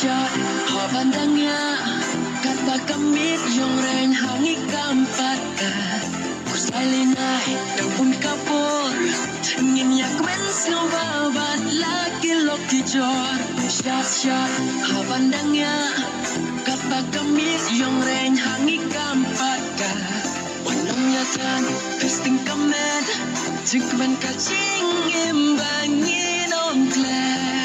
Syat-syat habandangnya kata kamit yung ren hangi kampaka kusailinay ng pun kapor nginyak mens ngobabat lagi loki jor Syat-syat habandangnya kata kamit yung ren hangi kampaka wanong yatan testing kamen jikman kaching imbangin ongklet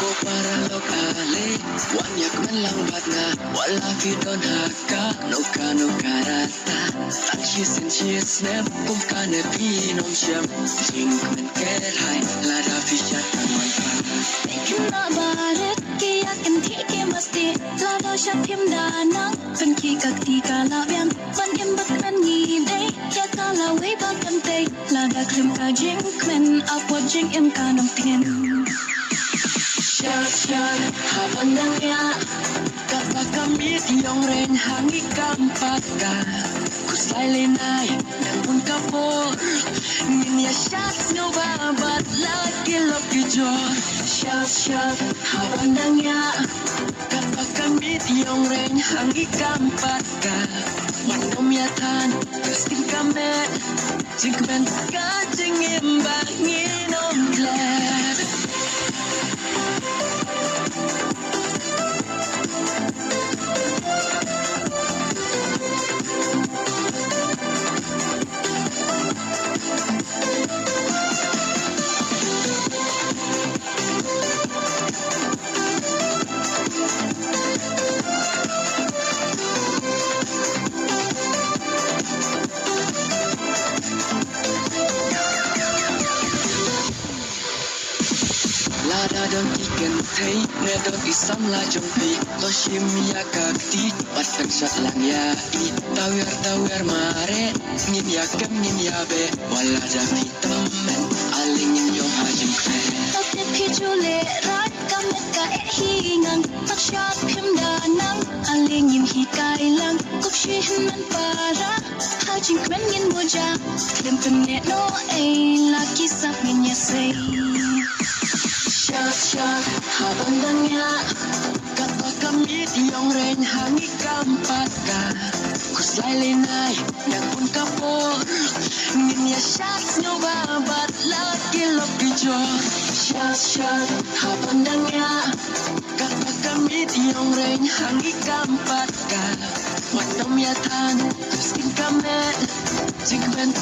ko para lokale wanyak man lang bat nga wala kidon haka no karata tak shisin shisnep kung kane pinom siyam jing men kerhay lada fishat man para Bikin baret kiyakin tiki mesti lado syapim danang penki kakti kalabian bandim bakran ngide ya kalawe bakante lada krim kajing kmen apo jing im kanong pin Syat-syat habandangnya kata kamit yung ren hangi kampaka kusailinay ng pun kapor nginya syats ngobabat lagi loki jor Syat-syat habandangnya kata kamit yung ren hangi kampaka wanom yatan testing kamet jingmen kajing imbangin ongklet Lada don ikan thấy nghe don isam la trong pi lo shim ya kakti patang shot lang ya i tawer mare ngin ya kem ngin ya be wala da fitam men aling ngin yong hajim kre Tapit kijule rat kamet ka hingang taksyat pim danang alingin hikay lang kupshihin man para hajing kmen ngin moja klim ne no ay laki sap ngin ya say Syat-syat habandangnya kata kamit yung ren hangi kampaka kusailinay ng pun kapor nginya syats ngobabat lagi loki jor Syat-syat habandangnya kata kamit yung ren hangi kampaka wanom yatan testing kamet jingmen